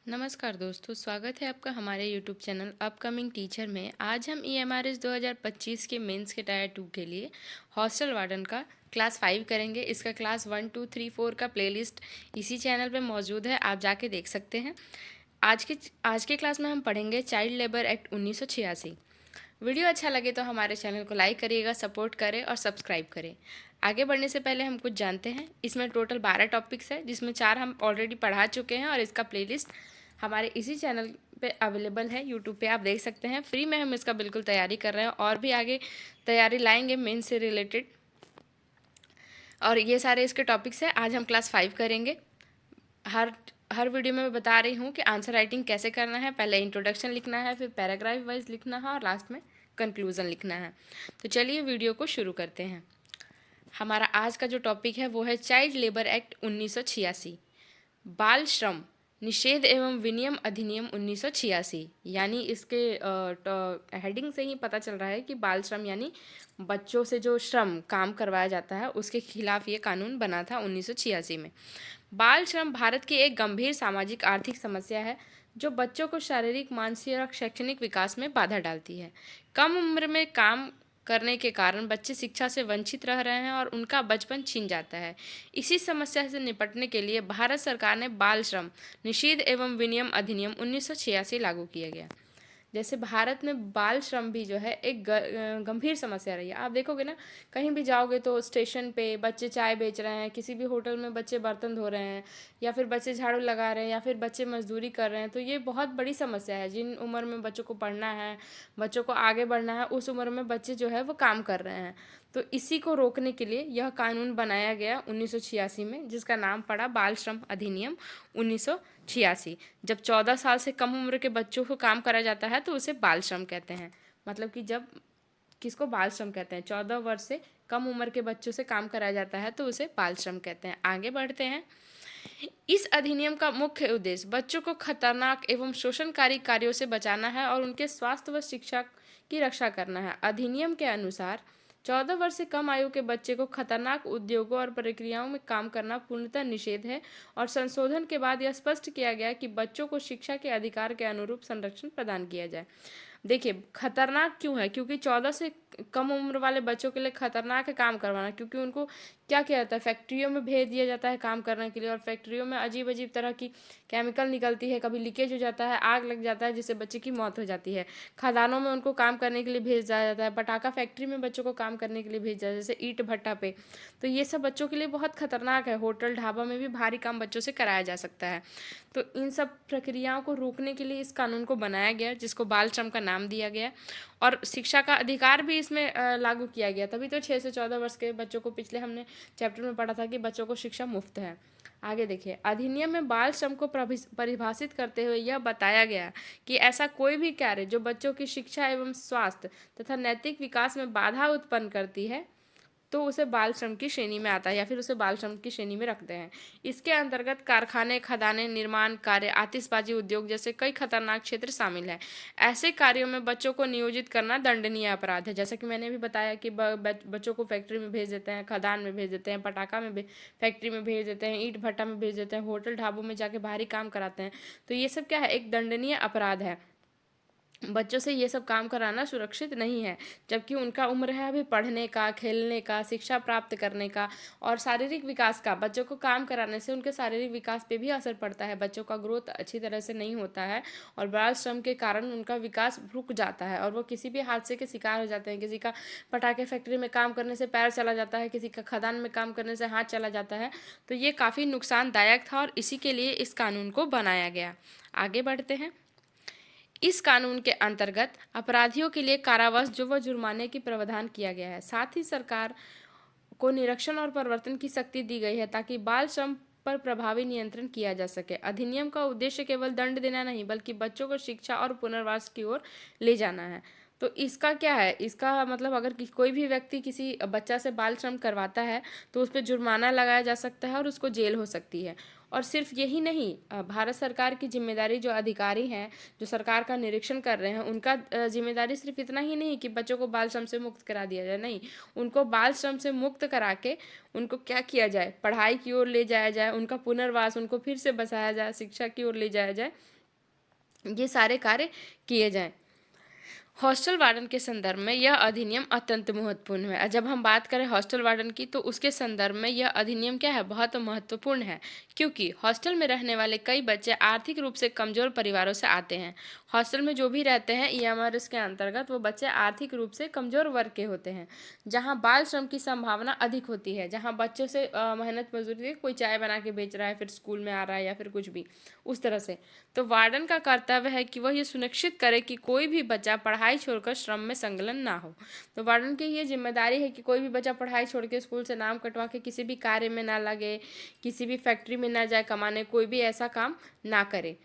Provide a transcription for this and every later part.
नमस्कार दोस्तों, स्वागत है आपका हमारे यूट्यूब चैनल अपकमिंग टीचर में। आज हम EMRS 2025 के मेंस के टायर 2 के लिए हॉस्टल वार्डन का क्लास 5 करेंगे। इसका क्लास 1, 2, 3, 4 का प्लेलिस्ट इसी चैनल पे मौजूद है, आप जाके देख सकते हैं। आज के क्लास में हम पढ़ेंगे चाइल्ड लेबर एक्ट 1986। वीडियो अच्छा लगे तो हमारे चैनल को लाइक करिएगा, सपोर्ट करें और सब्सक्राइब करें। आगे बढ़ने से पहले हम कुछ जानते हैं। इसमें टोटल 12 टॉपिक्स है, जिसमें 4 हम ऑलरेडी पढ़ा चुके हैं और इसका प्लेलिस्ट हमारे इसी चैनल पे अवेलेबल है, यूट्यूब पे आप देख सकते हैं। फ्री में हम इसका बिल्कुल तैयारी कर रहे हैं और भी आगे तैयारी लाएंगे मेन से रिलेटेड। और ये सारे इसके टॉपिक्स हैं। आज हम क्लास 5 करेंगे। हर वीडियो में मैं बता रही हूँ कि आंसर राइटिंग कैसे करना है। पहले इंट्रोडक्शन लिखना है, फिर पैराग्राफ वाइज लिखना है और लास्ट में कंक्लूजन लिखना है। तो चलिए वीडियो को शुरू करते हैं। हमारा आज का जो टॉपिक है वो है चाइल्ड लेबर एक्ट 1986, बाल श्रम निषेध एवं विनियम अधिनियम 1986। यानी इसके हेडिंग से ही पता चल रहा है कि बाल श्रम यानी बच्चों से जो श्रम काम करवाया जाता है उसके खिलाफ ये कानून बना था 1986 में। बाल श्रम भारत की एक गंभीर सामाजिक आर्थिक समस्या है जो बच्चों को शारीरिक, मानसिक और शैक्षणिक विकास में बाधा डालती है। कम उम्र में काम करने के कारण बच्चे शिक्षा से वंचित रह रहे हैं और उनका बचपन छीन जाता है। इसी समस्या से निपटने के लिए भारत सरकार ने बाल श्रम निषेध एवं विनियम अधिनियम 1986 लागू किया गया। जैसे भारत में बाल श्रम भी जो है एक गंभीर समस्या रही है। आप देखोगे ना, कहीं भी जाओगे तो स्टेशन पे बच्चे चाय बेच रहे हैं, किसी भी होटल में बच्चे बर्तन धो रहे हैं, या फिर बच्चे झाड़ू लगा रहे हैं, या फिर बच्चे मजदूरी कर रहे हैं। तो ये बहुत बड़ी समस्या है। जिन उम्र में बच्चों को पढ़ना है, बच्चों को आगे बढ़ना है, उस उम्र में बच्चे जो है वो काम कर रहे हैं। तो इसी को रोकने के लिए यह कानून बनाया गया 1986 में, जिसका नाम पड़ा बाल श्रम अधिनियम 1986। जब 14 साल से कम उम्र के बच्चों को काम कराया जाता है तो उसे बाल श्रम कहते हैं। मतलब कि जब किसको बाल श्रम कहते हैं, 14 वर्ष से कम उम्र के बच्चों से काम कराया जाता है तो उसे बाल श्रम कहते हैं। आगे बढ़ते हैं। इस अधिनियम का मुख्य उद्देश्य बच्चों को खतरनाक एवं शोषणकारी कार्यों से बचाना है और उनके स्वास्थ्य व शिक्षा की रक्षा करना है। अधिनियम के अनुसार 14 वर्ष से कम आयु के बच्चे को खतरनाक उद्योगों और प्रक्रियाओं में काम करना पूर्णतः निषेध है और संशोधन के बाद यह स्पष्ट किया गया कि बच्चों को शिक्षा के अधिकार के अनुरूप संरक्षण प्रदान किया जाए। देखिए, खतरनाक क्यों है? क्योंकि 14 से कम उम्र वाले बच्चों के लिए खतरनाक है काम करवाना, क्योंकि उनको क्या किया जाता है, फैक्ट्रियों में भेज दिया जाता है काम करने के लिए, और फैक्ट्रियों में अजीब अजीब तरह की केमिकल निकलती है, कभी लीकेज हो जाता है, आग लग जाता है जिससे बच्चे की मौत हो जाती है। खदानों में उनको काम करने के लिए भेज दिया जाता है, पटाखा फैक्ट्री में बच्चों को काम करने के लिए भेज दिया, जैसे ईंट भट्टा पे। तो ये सब बच्चों के लिए बहुत खतरनाक है। होटल ढाबा में भी भारी काम बच्चों से कराया जा सकता है। तो इन सब प्रक्रियाओं को रोकने के लिए इस कानून को बनाया गया, जिसको बाल श्रम का नाम दिया गया। और शिक्षा का अधिकार भी इसमें लागू किया गया। तभी तो 6 से 14 वर्ष के बच्चों को, पिछले हमने चैप्टर में पढ़ा था कि बच्चों को शिक्षा मुफ्त है। आगे देखिए, अधिनियम में बाल श्रम को परिभाषित करते हुए यह बताया गया कि ऐसा कोई भी कार्य जो बच्चों की शिक्षा एवं स्वास्थ्य तथा नैतिक विकास में बाधा उत्पन्न करती है तो उसे बाल श्रम की श्रेणी में आता है, या फिर उसे बाल श्रम की श्रेणी में रखते हैं। इसके अंतर्गत कारखाने, खदानें, निर्माण कार्य, आतिशबाजी उद्योग जैसे कई खतरनाक क्षेत्र शामिल हैं। ऐसे कार्यों में बच्चों को नियोजित करना दंडनीय अपराध है। जैसा कि मैंने भी बताया कि बच्चों को फैक्ट्री में भेज देते हैं, खदान में भेज देते हैं, पटाखा में फैक्ट्री में भेज देते हैं, ईंट भट्टा में भेज देते हैं, होटल ढाबों में जाके भारी काम कराते हैं। तो ये सब क्या है, एक दंडनीय अपराध है। बच्चों से ये सब काम कराना सुरक्षित नहीं है, जबकि उनका उम्र है अभी पढ़ने का, खेलने का, शिक्षा प्राप्त करने का और शारीरिक विकास का। बच्चों को काम कराने से उनके शारीरिक विकास पे भी असर पड़ता है, बच्चों का ग्रोथ अच्छी तरह से नहीं होता है और बाल श्रम के कारण उनका विकास रुक जाता है और वो किसी भी हादसे के शिकार हो जाते हैं। किसी का पटाखे फैक्ट्री में काम करने से पैर चला जाता है, किसी का खदान में काम करने से हाथ चला जाता है। तो ये काफ़ी नुकसानदायक था और इसी के लिए इस कानून को बनाया गया। आगे बढ़ते हैं। इस कानून के अंतर्गत अपराधियों के लिए कारावास जो व जुर्माने की प्रावधान किया गया है। साथ ही सरकार को निरीक्षण और प्रवर्तन की शक्ति दी गई है ताकि बाल श्रम पर प्रभावी नियंत्रण किया जा सके। अधिनियम का उद्देश्य केवल दंड देना नहीं, बल्कि बच्चों को शिक्षा और पुनर्वास की ओर ले जाना है। तो इसका क्या है, इसका मतलब अगर कोई भी व्यक्ति किसी बच्चा से बाल श्रम करवाता है तो उस पर जुर्माना लगाया जा सकता है और उसको जेल हो सकती है। और सिर्फ यही नहीं, भारत सरकार की जिम्मेदारी, जो अधिकारी हैं जो सरकार का निरीक्षण कर रहे हैं, उनका जिम्मेदारी सिर्फ इतना ही नहीं कि बच्चों को बाल श्रम से मुक्त करा दिया जाए। नहीं, उनको बाल श्रम से मुक्त करा के उनको क्या किया जाए, पढ़ाई की ओर ले जाया जाए, उनका पुनर्वास, उनको फिर से बसाया जाए, शिक्षा की ओर ले जाया जाए। ये सारे कार्य किए जाएं। हॉस्टल वार्डन के संदर्भ में यह अधिनियम अत्यंत महत्वपूर्ण है। जब हम बात करें हॉस्टल वार्डन की, तो उसके संदर्भ में यह अधिनियम क्या है, बहुत महत्वपूर्ण है, क्योंकि हॉस्टल में रहने वाले कई बच्चे आर्थिक रूप से कमजोर परिवारों से आते हैं। हॉस्टल में जो भी रहते हैं ईएमआरएस के अंतर्गत, वो बच्चे आर्थिक रूप से कमजोर वर्ग के होते हैं, जहाँ बाल श्रम की संभावना अधिक होती है, जहाँ बच्चों से मेहनत मजदूरी, कोई चाय बना के बेच रहा है, फिर स्कूल में आ रहा है या फिर कुछ भी उस तरह से। तो वार्डन का कर्तव्य है कि वह ये सुनिश्चित करे कि कोई भी बच्चा पढ़ाई छोड़कर श्रम में संलग्न ना हो। तो वार्डन की ये जिम्मेदारी है कि कोई भी बच्चा पढ़ाई छोड़ के स्कूल से नाम कटवा के किसी भी कार्य में ना लगे, किसी भी फैक्ट्री में ना जाए कमाने, कोई भी ऐसा काम ना करे।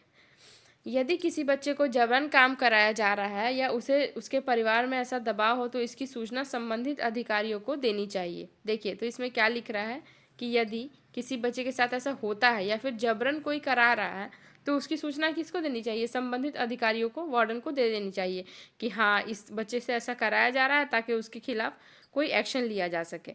यदि किसी बच्चे को जबरन काम कराया जा रहा है या उसे उसके परिवार में ऐसा दबाव हो, तो इसकी सूचना संबंधित अधिकारियों को देनी चाहिए। देखिए, तो इसमें क्या लिख रहा है कि यदि किसी बच्चे के साथ ऐसा होता है या फिर जबरन कोई करा रहा है, तो उसकी सूचना किसको देनी चाहिए, संबंधित अधिकारियों को, वार्डन को दे देनी चाहिए कि हाँ, इस बच्चे से ऐसा कराया जा रहा है, ताकि उसके खिलाफ कोई एक्शन लिया जा सके।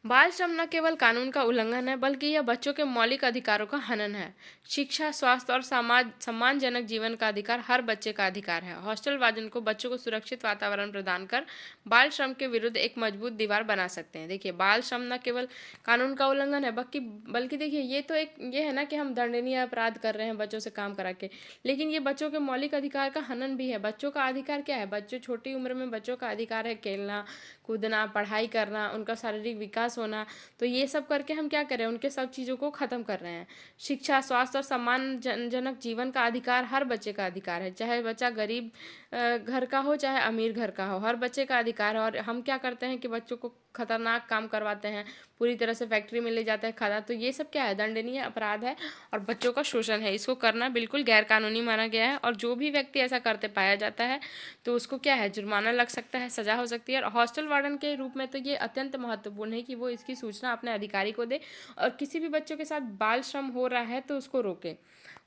बाल श्रम न केवल कानून का उल्लंघन है, बल्कि यह बच्चों के मौलिक अधिकारों का हनन है। शिक्षा, स्वास्थ्य और सम्मानजनक जीवन का अधिकार हर बच्चे का अधिकार है। हॉस्टल वार्डन को बच्चों को सुरक्षित वातावरण प्रदान कर बाल श्रम के विरुद्ध एक मजबूत दीवार बना सकते हैं। देखिए, बाल श्रम न केवल कानून का उल्लंघन है, बल्कि देखिए, ये है ना कि हम दंडनीय अपराध कर रहे हैं बच्चों से काम करा के, लेकिन ये बच्चों के मौलिक अधिकार का हनन भी है। बच्चों का अधिकार क्या है, बच्चों छोटी उम्र में बच्चों का अधिकार है खेलना, कूदना, पढ़ाई करना, उनका शारीरिक विकास होना। तो ये सब करके हम क्या कर रहे हैं, उनके सब चीज़ों को ख़त्म कर रहे हैं। शिक्षा, स्वास्थ्य और सम्मानजनक जीवन का अधिकार हर बच्चे का अधिकार है, चाहे बच्चा गरीब घर का हो, चाहे अमीर घर का हो, हर बच्चे का अधिकार है। और हम क्या करते हैं कि बच्चों को खतरनाक काम करवाते हैं, पूरी तरह से फैक्ट्री में ले जाते हैं खाना। तो ये सब क्या है, दंडनीय अपराध है और बच्चों का शोषण है। इसको करना बिल्कुल गैर कानूनी माना गया है, और जो भी व्यक्ति ऐसा करते पाया जाता है, तो उसको क्या है, जुर्माना लग सकता है, सजा हो सकती है। और हॉस्टल वार्डन के रूप में तो ये अत्यंत महत्वपूर्ण है कि वो इसकी सूचना अपने अधिकारी को दे, और किसी भी बच्चों के साथ बाल श्रम हो रहा है तो उसको रोके।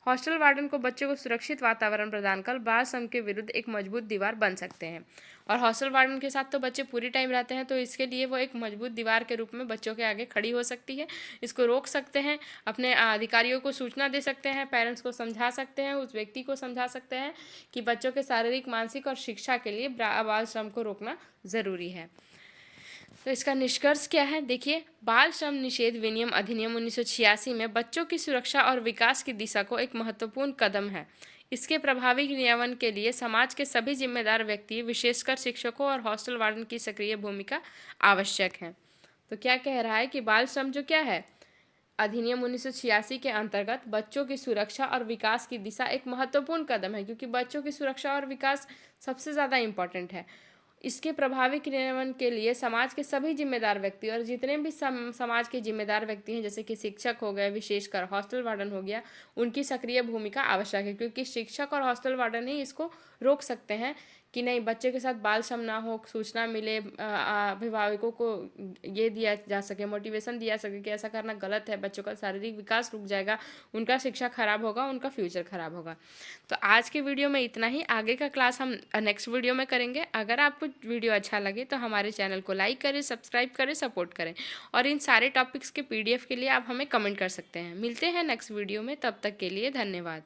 हॉस्टल वार्डन को बच्चों को सुरक्षित वातावरण प्रदान कर बाल श्रम के विरुद्ध एक मजबूत दीवार बन सकते हैं। और हॉस्टल वार्डन के साथ तो बच्चे पूरी टाइम रहते हैं, तो इसके लिए वो एक मजबूत दीवार के रूप में बच्चों के आगे खड़ी हो सकती है। इसको रोक सकते हैं, अपने अधिकारियों को सूचना दे सकते हैं, पेरेंट्स को समझा सकते हैं, उस व्यक्ति को समझा सकते हैं कि बच्चों के शारीरिक, मानसिक और शिक्षा के लिए बाल श्रम को रोकना ज़रूरी है। तो इसका निष्कर्ष क्या है, देखिए, बाल श्रम निषेध विनियम अधिनियम 1986 में बच्चों की सुरक्षा और विकास की दिशा को एक महत्वपूर्ण कदम है। इसके प्रभावी क्रियान्वयन के लिए समाज के सभी जिम्मेदार व्यक्ति, विशेषकर शिक्षकों और हॉस्टल वार्डन की सक्रिय भूमिका आवश्यक है। तो क्या कह रहा है कि बाल श्रम जो क्या है, अधिनियम 1986 के अंतर्गत बच्चों की सुरक्षा और विकास की दिशा एक महत्वपूर्ण कदम है, क्योंकि बच्चों की सुरक्षा और विकास सबसे ज़्यादा इम्पॉर्टेंट है। इसके प्रभावी क्रियान्वयन के लिए समाज के सभी जिम्मेदार व्यक्ति, और जितने भी समाज के जिम्मेदार व्यक्ति हैं, जैसे कि शिक्षक हो गए, विशेषकर हॉस्टल वार्डन हो गया, उनकी सक्रिय भूमिका आवश्यक है, क्योंकि शिक्षक और हॉस्टल वार्डन ही इसको रोक सकते हैं कि नहीं, बच्चे के साथ बाल श्रम ना हो, सूचना मिले, अभिभावकों को ये दिया जा सके, मोटिवेशन दिया सके कि ऐसा करना गलत है, बच्चों का शारीरिक विकास रुक जाएगा, उनका शिक्षा खराब होगा, उनका फ्यूचर खराब होगा। तो आज के वीडियो में इतना ही। आगे का क्लास हम नेक्स्ट वीडियो में करेंगे। अगर आपको वीडियो अच्छा लगे तो हमारे चैनल को लाइक करें, सब्सक्राइब करें, सपोर्ट करें, और इन सारे टॉपिक्स के PDF के लिए आप हमें कमेंट कर सकते हैं। मिलते हैं नेक्स्ट वीडियो में, तब तक के लिए धन्यवाद।